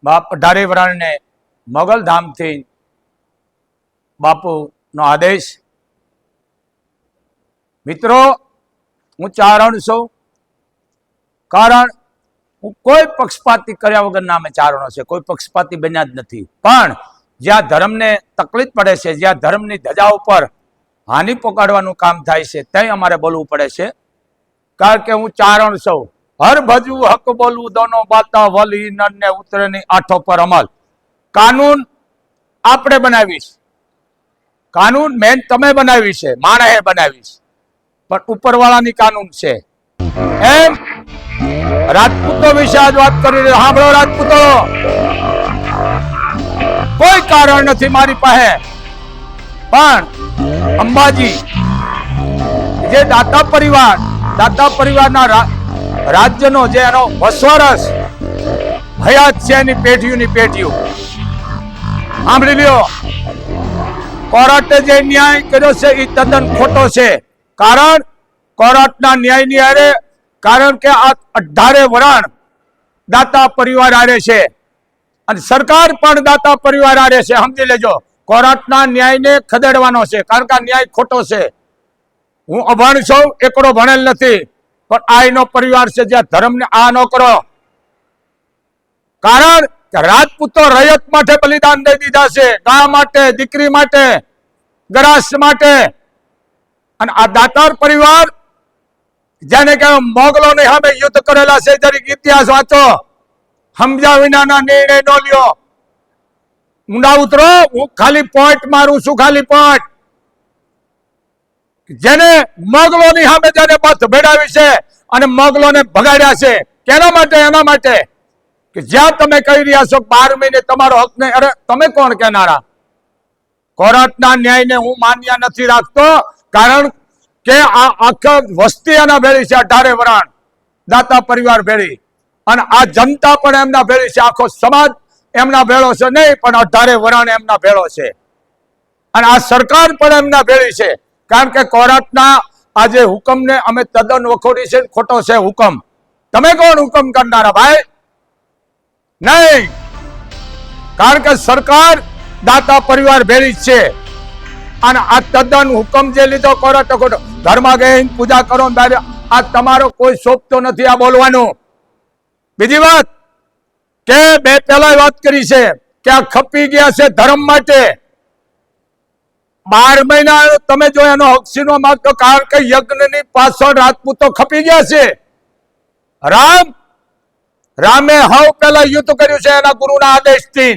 બાપ અઢારે વરાણને મોગલધામથી બાપુનો આદેશ. મિત્રો, હું ચારણ છું, કારણ હું કોઈ પક્ષપાતી કર્યા વગરના અમે ચારણો છે, કોઈ પક્ષપાતી બન્યા જ નથી. પણ જ્યાં ધર્મને તકલીફ પડે છે, જ્યાં ધર્મની ધજા ઉપર હાનિ પહોંચાડવાનું કામ થાય છે, ત્યાં અમારે બોલવું પડે છે. કારણ કે હું ચારણ છું. હર ભજવું હક બોલવું દોનો બાતા વલી નરને ઉતરેની આઠો પર અમલ. કાનૂન આપણે બનાવીશ, કાનૂન મેન તમે બનાવી છે, માણસે બનાવીશ, પણ ઉપરવાળાની કાનૂન છે. એમ રાજપૂતો વિશે આજ વાત કરી. સાંભળો રાજપૂતો, કોઈ કારણ નથી મારી પાસે, પણ અંબાજી જે દાતા પરિવારના રાજ્યનો જે એનો વસવારસ હયાત છે, એની પેઢીઓ સાંભળી લ્યો. કોર્ટે જે ન્યાય કર્યો છે એ તદ્દન ખોટો છે. કારણ કોર્ટના ન્યાયની હારે, કારણ કે આ 18 વરાણ દાતા પરિવાર આરે છે અને સરકાર પણ દાતા પરિવાર આરે છે. સમજી લેજો, કોર્ટના ન્યાયને ખદેડવાનો છે, કારણ કે આ ન્યાય ખોટો છે. હું અભણ છું, એકડો ભણેલ નથી, પણ આ એનો પરિવાર છે. જ્યાં ધર્મને આ ન કરો, કારણ કે રાજપૂતો રયત માટે બલિદાન દઈ દીધા છે, ગા માટે, દીકરી માટે, ગરાસ માટે. અને આ દાતાર પરિવાર જેને કે મોગલોની સામે યુદ્ધ કરેલા છે, જરીક ઇતિહાસ વાંચો, સમજ્યા વિનાના નિર્ણય ન લ્યો. ઊંડા ઉતરો. હું ખાલી પોઈન્ટ મારું છું, ખાલી પોઈન્ટ. જેને મોગલોની સામે જેને બથ ભેડાવી છે અને મોગલોને ભગાડ્યા છે, કેના માટે? એના માટે કે જ્યાં તમે કહી રહ્યા છો 12 મહિને તમારો હક નહીં. અરે તમે કોણ કહેનારા? કોર્ટના ન્યાયને હું માન્ય નથી રાખતો, કારણ કે આ આખા વસ્તી એના ભેળી છે. 18 વરાણ દાતા પરિવાર ભેળી, અને આ જનતા પણ એમના ભેળી છે. આખો સમાજ એમના ભેળો છે નહીં, પણ 18 વરાણ એમના ભેળો છે. અને આ સરકાર પણ એમના ભેળી છે. કારણ કે કોર્ટના આ જે હુકમને અમે તદ્દન વખોડી છે, ખોટો છે હુકમ. તમે કોણ હુકમ કરનારા ભાઈ? નહીં, કારણ કે સરકાર દાતા પરિવાર ભેળી છે. અને આ તદ્દન હુકમ જે લીધો કોર્ટ ખોટો. ઘરમાં ગઈ પૂજા કરો, આ તમારો કોઈ શોભતો નથી આ બોલવાનું. બીજી વાત કે બે પહેલા વાત કરી છે કે આ ખપી ગયા છે ધર્મ માટે. 12 મહિના તમે જો એનો હકસીનો માંગતો, કારણ કે યજ્ઞની પાછળ રાજપૂતો ખપી ગયા છે. રામે હવ પેલા યુદ્ધ કર્યું છે એના ગુરુના આદેશથી,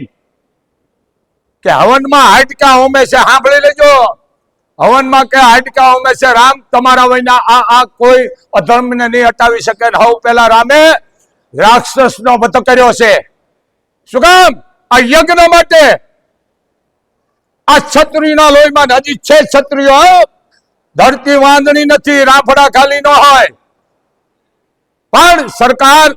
કે હવનમાં હાડકા હોમે છે. સાંભળી લેજો, હવનમાં કે હાડકા હોમે છે. રામ તમારા વયના આ કોઈ અધર્મને નહીં હટાવી શકે. હવ પેલા રામે રાક્ષસનો વધ કર્યો છે. શું કામ? આ યજ્ઞ માટે. આ ક્ષત્રિયના લોહીમાં હજી છે ક્ષત્રિયો. ધરતી વાંદણી નથી, રાફડા ખાલી ન હોય. પણ સરકાર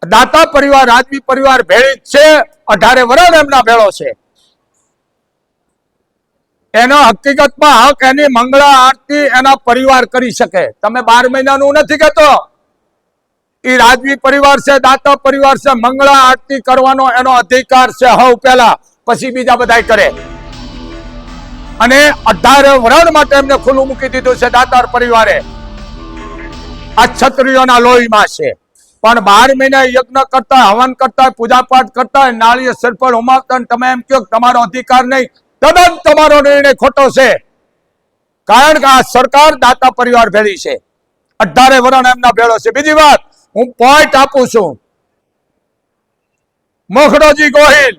દાતા પરિવાર, રાજવી પરિવાર ભેળી જ છે. 18 વરાણ એમના ભેળો છે. એનો હકીકતમાં હક એની મંગળા આરતી એના પરિવાર કરી શકે. તમે 12 મહિનાનું નથી કહેતો, એ રાજવી પરિવાર છે, દાતા પરિવાર છે. મંગળા આરતી કરવાનો એનો અધિકાર છે હવ પહેલા, પછી બીજા બધા કરે. અને 18 વરાણ માટે એમને ખુલ્લું મૂકી દીધું છે દાતાર પરિવારે. આ ક્ષત્રિયોના લોહીમાં છે. પણ 12 મહિના યજ્ઞ કરતા, હવન કરતા, પૂજાપાઠ કરતા, નાળિયેર સરપળ હોમાવતા, તમે એમ કહો તમારો અધિકાર નહીં, તદ્દન તમારો નિર્ણય ખોટો છે. કારણ કે આ સરકાર દાતા પરિવાર ભેળી છે. 18 વરાણ એમના ભેળો છે. બીજી વાત હું પોઈન્ટ આપું છું. મોખડોજી ગોહિલ,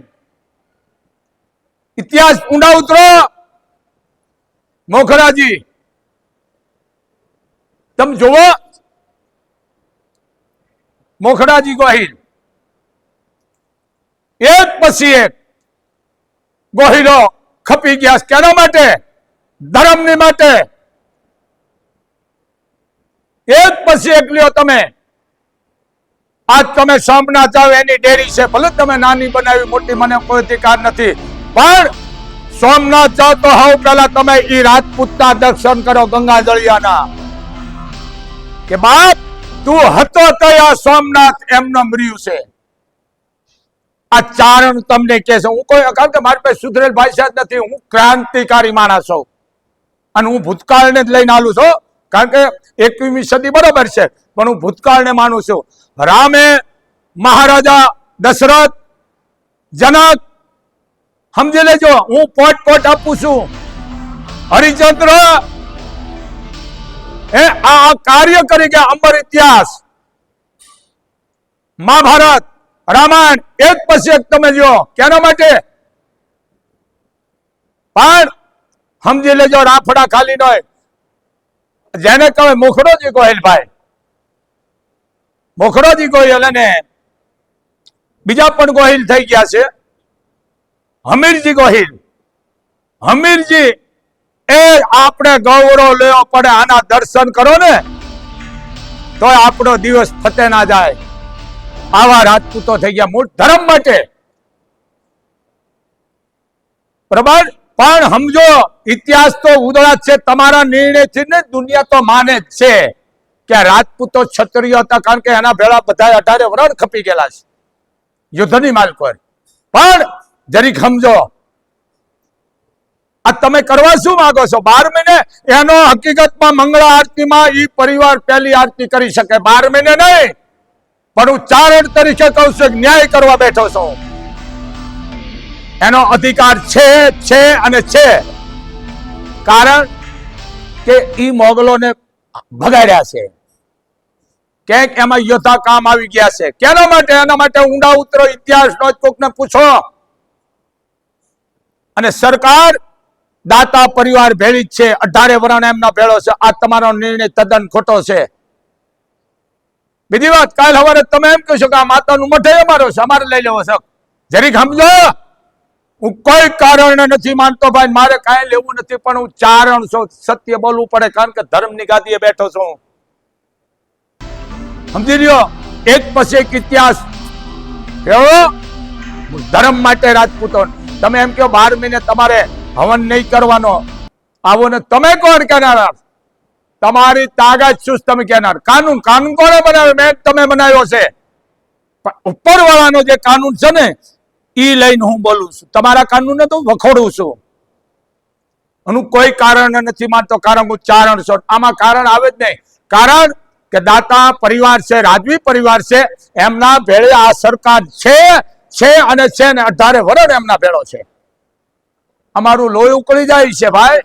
ઇતિહાસ ઊંડા ઉતરો. મોખરાજી તમે જુઓ, મોખરાજી ગોહિલ એક પછી એક ગોહિલો ખપી ગયા. કેના માટે? ધર્મની માટે. એક પછી એક લ્યો તમે. આજ તમે સોમનાથ જાઓ, એની ડેરી છે, ભલે તમે નાની બનાવી મોટી, મને કોઈ અધિકાર નથી, પણ સોમનાથ જાઓ તો હવ પેલા તમે ઈ રાજપૂતના દર્શન કરો, ગંગા જળિયાના. કે બાપ તું હતો તયા સોમનાથ એમનો મર્યું છે. આ ચારણ તમને કે છે. હું કોઈ કારણ કે મારી પાસે સુધરેલ ભાષા જ નથી. હું ક્રાંતિકારી માણસ છું અને હું ભૂતકાળને જ લઈને આલું છું. કારણ કે 21મી સદી બરોબર છે, પણ હું ભૂતકાળને માનું છું. રામે મહારાજા દશરથ, જનક, સમજી લેજો, હું પોટ આપું છું. હરિચંદ્ર આ કાર્ય કરી ગયા. અમર ઇતિહાસ, મહાભારત, રામાયણ એક પછી એક તમે જો. કેના માટે? પણ સમજી લેજો, રાફડા ખાલી નો જેને કહે મુખડોજી ગોહિલ ભાઈ, મુખડોજી ગોહિલ અને બીજા પણ ગોહિલ થઈ ગયા છે. હમીરજી ગોહિલ, હમીરજી એ આપણે ગૌરવ લેવો પડે. આના દર્શન કરો ને તો આપણો દિવસ ફતે ના જાય. આવા રાજપૂતો થઈ ગયા મૂળ ધર્મ માટે. બરાબર? પણ સમજો, ઇતિહાસ તો ઉદળા છે. તમારા નિર્ણયથી ને દુનિયા તો માને જ છે કે રાજપૂતો ક્ષત્રિય હતા, કારણ કે એના ભેળા બધા 18 વર્ષ ખપી ગયેલા છે યુદ્ધની માલકો. પણ જરીક સમજો, આ તમે કરવા શું માંગો છો? 12 મહિને એનો હકીકતમાં મંગળા આરતીમાં ઈ પરિવાર પહેલી આરતી કરી શકે. 12 મહિને નહીં, પણ હું ચારણ તરીકે કહું છું, ન્યાય કરવા બેઠો છું. એનો અધિકાર છે અને છે. કારણ કે ઈ મોગલોને ભગાડ્યા છે. ક્યાંક એમાં યોદ્ધા કામ આવી ગયા છે. કેના માટે? એના માટે ઊંડા ઉતરો, ઇતિહાસનો જ કોકને પૂછો. અને સરકાર દાતા પરિવાર ભેળી જ છે. 18 વર્ષ એમના ભેળો છે. આ તમારો નિર્ણય તદ્દન ખોટો છે. બીજી વાત, કાલ સવારે તમે એમ કહેશો કે આ માતાનું મઠ અમારો છે, અમારે લઈ લેવો છે. જરીક સમજો, હું કોઈ કારણ નથી માનતો ભાઈ, મારે કાંઈ લેવું નથી, પણ હું ચારણ છું. સત્ય બોલવું પડે, કારણ કે ધર્મની ગાદીએ બેઠો છું. સમજી લ્યો, એક પછી એક ઇતિહાસ એવો ધર્મ માટે રાજપૂતો. તમે એમ કહો 12 મહિને તમારે હવન નહીં કરવાનો, આવો ને તમે કોણ કહેનાર? તમારી તાકાત શું? તમે કહેનાર કાનૂન કોણે બનાવ્યો? મેં તમે બનાવ્યો છે. પણ ઉપરવાળાનો જે કાનૂન છે ને, ઈ લઈને હું બોલું છું. તમારા કાનૂનને તો વખોડું છું. એનું કોઈ કારણ નથી માનતો, કારણ હું ચારણ છું. આમાં કારણ આવે જ નહીં. કારણ કે દાતા પરિવાર છે, રાજવી પરિવાર છે, એમના ભેળે આ સરકાર છે અને છે ને 18 વર્ષ એમના ભેળો છે. અમારું લોહી ઉકળી જાય છે ભાઈ.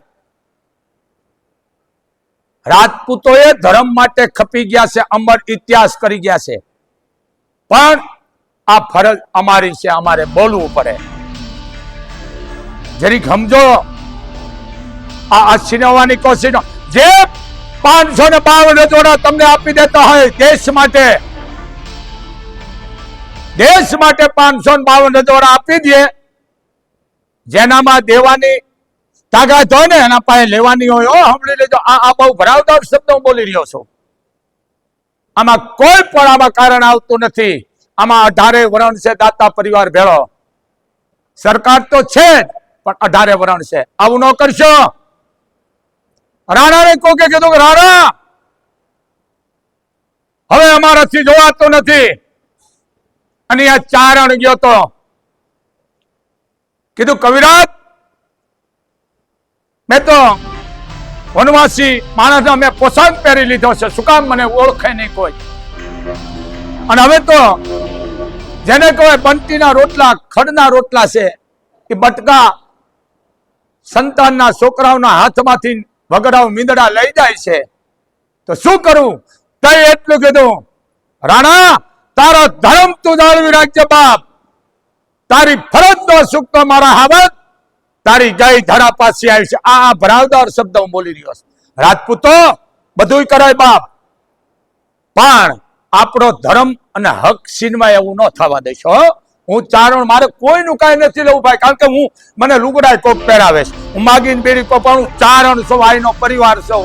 રાજપૂતોએ ધર્મ માટે ખપી ગયા છે, અમર ઇતિહાસ કરી ગયા છે. પણ આ ફરજ અમારી છે, અમારે બોલવું પડે. જરીક સમજો, આ છીનવવાની કોશિશ જે 552 જોડા તમને આપી દેતા હોય દેશ માટે 552 જોડા આપી દે, જેનામાં દેવાની તાકાત હોય ને એના પાસે લેવાની હોય. સાંભળી લેજો, આ બહુ ભરાવદાર શબ્દ હું બોલી રહ્યો છું. આમાં કોઈ પણ આમાં કારણ આવતું નથી. આમાં 18 વર્ષ છે દાતા પરિવાર ભેળો. સરકાર તો છે જ, પણ 18 વર્ષ છે. આવું ન કરશો. રાણાને કોકે કીધું કે રાણા હવે અમારાથી જોવાતું નથી, અને આ ચારણ ગયો તો કીધું કવિરાજ, મેં તો વનવાસી માણસને મેં પોશાક પહેરી લીધો છે, શું કામ મને ઓળખે નહીં કોઈ? અને હવે તો જેને કહેવાય બંટીના રોટલા, ખડના રોટલા છે, એ બટકા સંતાનના છોકરાઓના હાથમાંથી વગડાવ મીંદડા લઈ જાય છે. તો શું કરું? તે એટલું કીધું, રાણા તારો ધર્મ તું જાળવી રાખજે બાપ, તારી ફરજ નો સુખ તો મારા હાવત તારી ગઈ ધરા પાછી આવી છે. આ ભરાવદાર શબ્દ હું બોલી રહ્યો છું. રાજપૂતો બધું કરાય બાપ, પણ આપણો ધર્મ અને હક છીનવાય એવું ન થવા દેશો. હું ચારણ, મારે કોઈનું કાંઈ નથી લેવું ભાઈ, કારણ કે હું મને લુગડાય કોક પહેરાવે છે, હું માગીને બેરી કો, પણ હું ચારણ છું, આઈનો પરિવાર છું.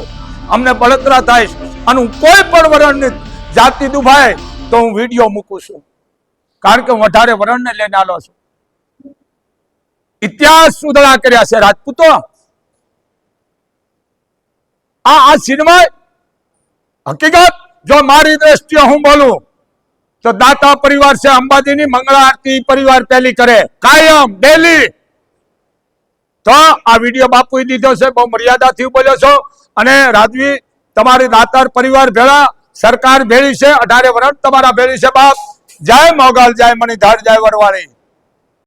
અમને બળતરા થાય છે, અને હું કોઈ પણ વર્ણની જાતિ દુભાય તો હું વિડીયો મૂકું છું, કારણ કે હું 18 વર્ષને લઈને આલો છું. ઇતિહાસ સુધરા કર્યા છે રાજપૂતો. આ સિનેમા હકીકત જો મારી દ્રષ્ટિએ હું બોલું તો દાતા પરિવાર છે અંબાજીની મંગળા આરતી પરિવાર પહેલી કરે કાયમ ડેલી. તો આ વિડીયો બાપુએ દીધો છે, બહુ મર્યાદાથી બોલ્યો છો. અને રાજવી તમારી દાતાર પરિવાર ભેળા સરકાર ભેળી છે, 18 વર્ષ તમારા ભેળી છે બાપ. જય મોગલ, જય મણિધર, જય વરવાળી.